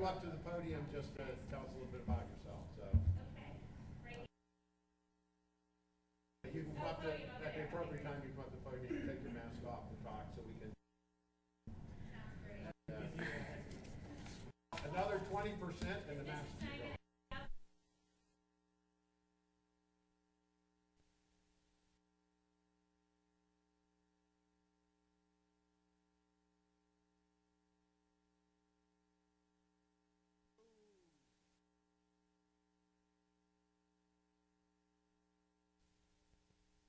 up to the podium, just to tell us a little bit about yourself. So. Okay. Great. You can come up to, at the appropriate time, you come up to the podium, you can take your mask off and talk so we can. Sounds great. Another 20% and the mask can go.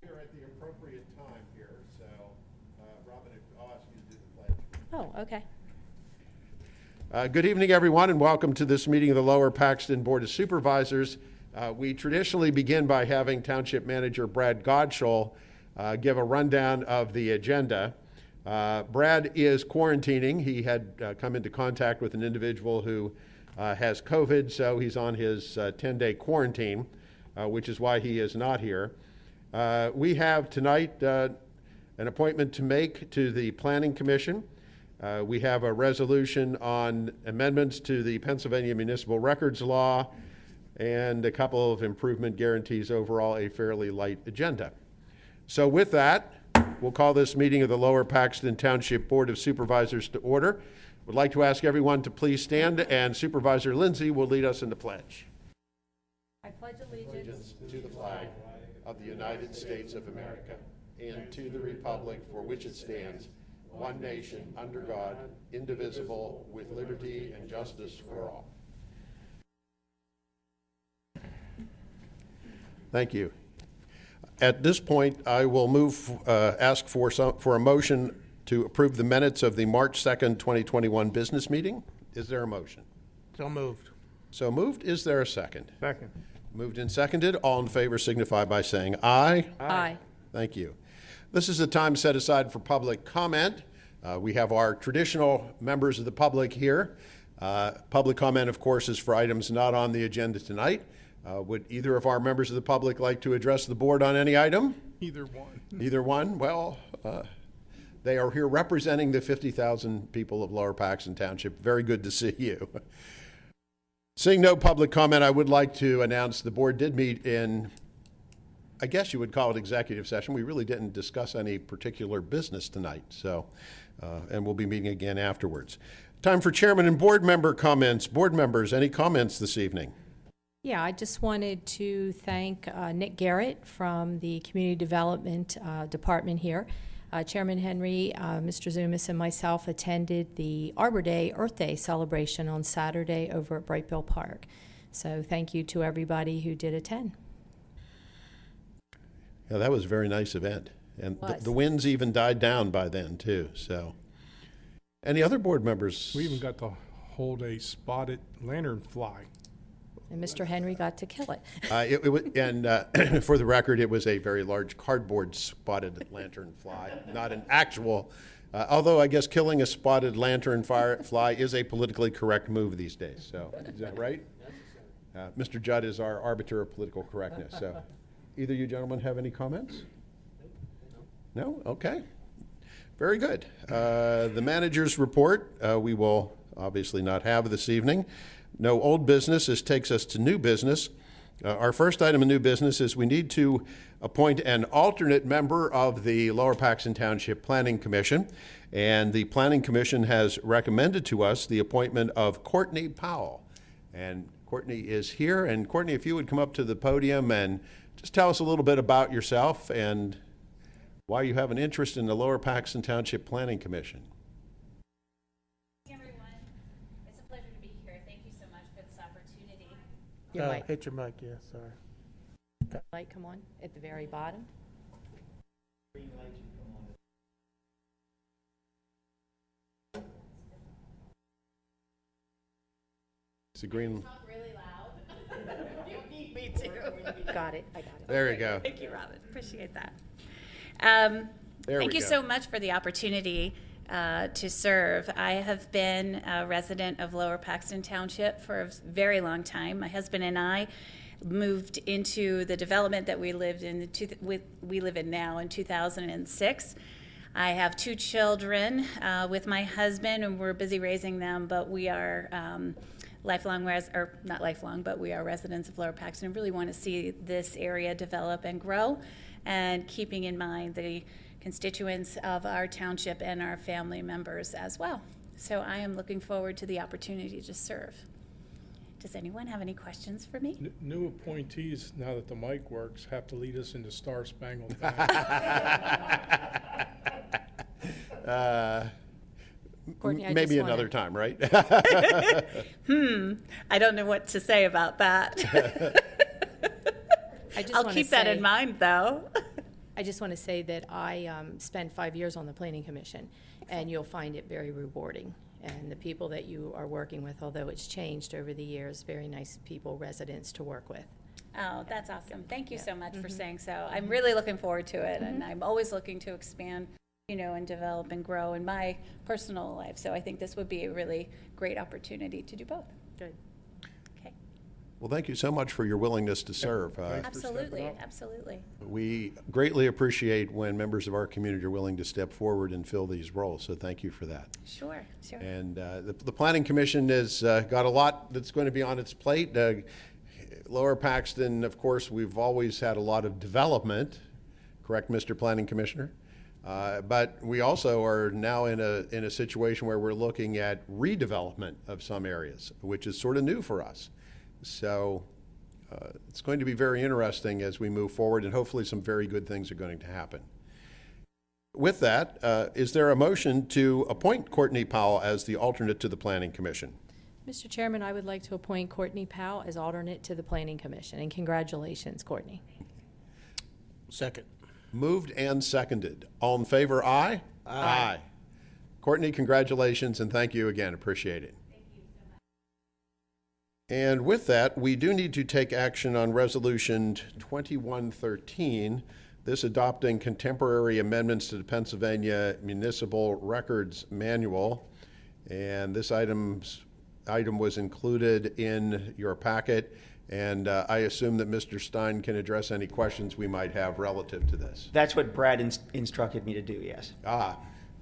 Here at the appropriate time here, so Robin, I'll ask you to do the pledge. Oh, okay. Good evening, everyone, and welcome to this meeting of the Lower Paxton Board of Supervisors. We traditionally begin by having Township Manager Brad Godshall give a rundown of the agenda. Brad is quarantining. He had come into contact with an individual who has COVID, so he's on his 10-day quarantine, which is why he is not here. We have tonight an appointment to make to the Planning Commission. We have a resolution on amendments to the Pennsylvania Municipal Records Law and a couple of improvement guarantees. Overall, a fairly light agenda. So with that, we'll call this meeting of the Lower Paxton Township Board of Supervisors to order. Would like to ask everyone to please stand, and Supervisor Lindsay will lead us in the pledge. I pledge allegiance To the flag of the United States of America and to the republic for which it stands, one nation, under God, indivisible, with liberty and justice for all. Thank you. At this point, I will ask for a motion to approve the minutes of the March 2nd, 2021 business meeting. Is there a motion? So moved. So moved. Is there a second? Second. Moved and seconded. All in favor signify by saying aye. Aye. Thank you. This is a time set aside for public comment. We have our traditional members of the public here. Public comment, of course, is for items not on the agenda tonight. Would either of our members of the public like to address the board on any item? Either one. Either one? Well, they are here representing the 50,000 people of Lower Paxton Township. Very good to see you. Seeing no public comment, I would like to announce the board did meet in, I guess you would call it executive session. We really didn't discuss any particular business tonight, so, and we'll be meeting again afterwards. Time for chairman and board member comments. Board members, any comments this evening? Yeah, I just wanted to thank Nick Garrett from the Community Development Department here. Chairman Henry, Mr. Zumas, and myself attended the Arbor Day, Earth Day celebration on Saturday over at Brightville Park. So thank you to everybody who did attend. Yeah, that was a very nice event. And the winds even died down by then, too. So, any other board members? We even got to hold a spotted lanternfly. And Mr. Henry got to kill it. It was, and for the record, it was a very large cardboard spotted lanternfly, not an actual. Although I guess killing a spotted lanternfly is a politically correct move these days. So is that right? Mr. Judd is our arbiter of political correctness. So, either you gentlemen have any comments? No? Okay. Very good. The manager's report we will obviously not have this evening. No old business. This takes us to new business. Our first item of new business is we need to appoint an alternate member of the Lower Paxton Township Planning Commission. And the Planning Commission has recommended to us the appointment of Courtney Powell. And Courtney is here. And Courtney, if you would come up to the podium and just tell us a little bit about yourself and why you have an interest in the Lower Paxton Township Planning Commission. Hey everyone, it's a pleasure to be here. Thank you so much for this opportunity. Your mic. Hit your mic, yeah, sorry. Light come on at the very bottom. It's a green. Talk really loud. You need me to. Got it. I got it. There you go. Thank you, Robin. Appreciate that. There Thank we you go. so much for the opportunity to serve. I have been a resident of Lower Paxton Township for a very long time. My husband and I moved into the development that we live in now in 2006. I have 2 children with my husband, and we're busy raising them, but we are not lifelong, but we are residents of Lower Paxton and really want to see this area develop and grow, and keeping in mind the constituents of our township and our family members as well. So I am looking forward to the opportunity to serve. Does anyone have any questions for me? New appointees, now that the mic works, have to lead us into Star Spangled Banner. Courtney, I Maybe just wanna- another time, right? I don't know what to say about that. I just I'll wanna keep that say- in mind, though. I just want to say that I spent 5 years on the Planning Commission, and you'll find it very rewarding. And the people that you are working with, although it's changed over the years, very nice people, residents to work with. Oh, that's awesome. Thank you so much for saying so. I'm really looking forward to it, and I'm always looking to expand, and develop and grow in my personal life. So I think this would be a really great opportunity to do both. Good. Okay. Well, thank you so much for your willingness to serve. Thanks. Absolutely, up. absolutely. We greatly appreciate when members of our community are willing to step forward and fill these roles, so thank you for that. Sure, sure. And the Planning Commission has got a lot that's going to be on its plate. Lower Paxton, of course, we've always had a lot of development, correct, Mr. Planning Commissioner? But we also are now in a situation where we're looking at redevelopment of some areas, which is sort of new for us. So it's going to be very interesting as we move forward, and hopefully some very good things are going to happen. With that, is there a motion to appoint Courtney Powell as the alternate to the Planning Commission? Mr. Chairman, I would like to appoint Courtney Powell as alternate to the Planning Commission, and congratulations, Courtney. Second. Moved and seconded. All in favor, aye? Aye. Courtney, congratulations, and thank you again. Appreciate it. Thank you so much. And with that, we do need to take action on Resolution 2113, this adopting contemporary amendments to the Pennsylvania Municipal Records Manual. And this item was included in your packet. And I assume that Mr. Stein can address any questions we might have relative to this. That's what Brad instructed me to do, yes.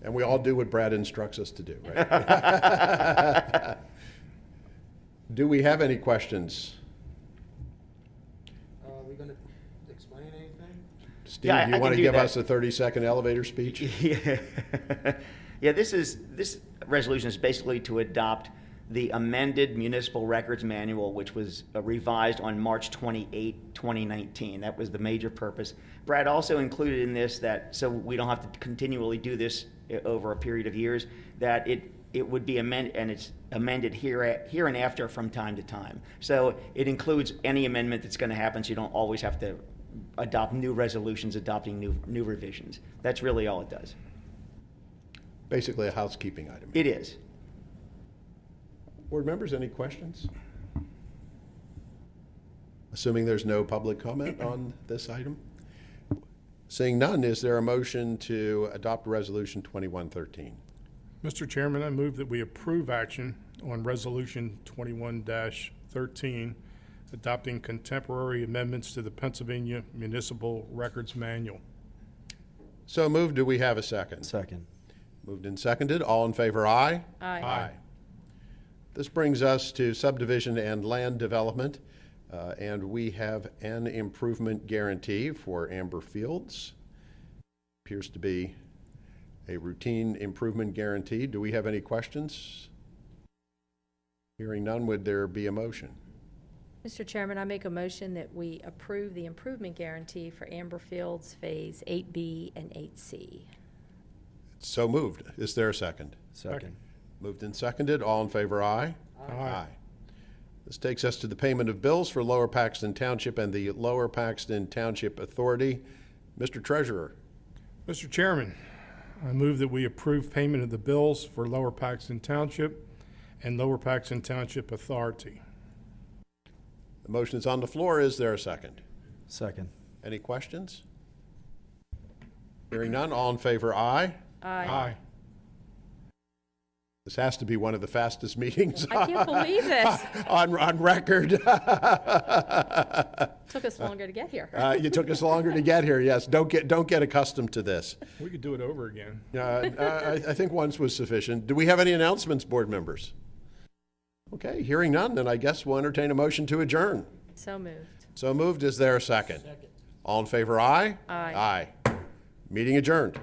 And we all do what Brad instructs us to do, right? Do we have any questions? Are we going to explain anything? Steve, Yeah, I you can want to do give that. us a 30-second elevator speech? Yeah, yeah. This resolution is basically to adopt the amended municipal records manual, which was revised on March 28, 2019. That was the major purpose. Brad also included in this that, so we don't have to continually do this over a period of years, that it would be amended, and it's amended here and after from time to time. So it includes any amendment that's going to happen, so you don't always have to adopt new resolutions, adopting new revisions. That's really all it does. Basically a housekeeping item. It is. Board members, any questions? Assuming there's no public comment on this item? Seeing none, is there a motion to adopt Resolution 2113? Mr. Chairman, I move that we approve action on Resolution 21-13, adopting contemporary amendments to the Pennsylvania Municipal Records Manual. So moved. Do we have a second? Second. Moved and seconded. All in favor, aye? Aye. This brings us to subdivision and land development, and we have an improvement guarantee for Amber Fields. Appears to be a routine improvement guarantee. Do we have any questions? Hearing none, would there be a motion? Mr. Chairman, I make a motion that we approve the improvement guarantee for Amber Fields Phase 8B and 8C. So moved. Is there a second? Second. Moved and seconded. All in favor, aye? Aye. This takes us to the payment of bills for Lower Paxton Township and the Lower Paxton Township Authority. Mr. Treasurer. Mr. Chairman, I move that we approve payment of the bills for Lower Paxton Township and Lower Paxton Township Authority. The motion is on the floor. Is there a second? Second. Any questions? Hearing none, all in favor, aye? Aye. This has to be one of the fastest meetings I can't believe this. on record. Took us longer to get here. You took us longer to get here, yes. Don't get accustomed to this. We could do it over again. I think once was sufficient. Do we have any announcements, board members? Okay, hearing none, then I guess we'll entertain a motion to adjourn. So moved. So moved. Is there a second? All in favor, aye? Aye. Aye. Meeting adjourned.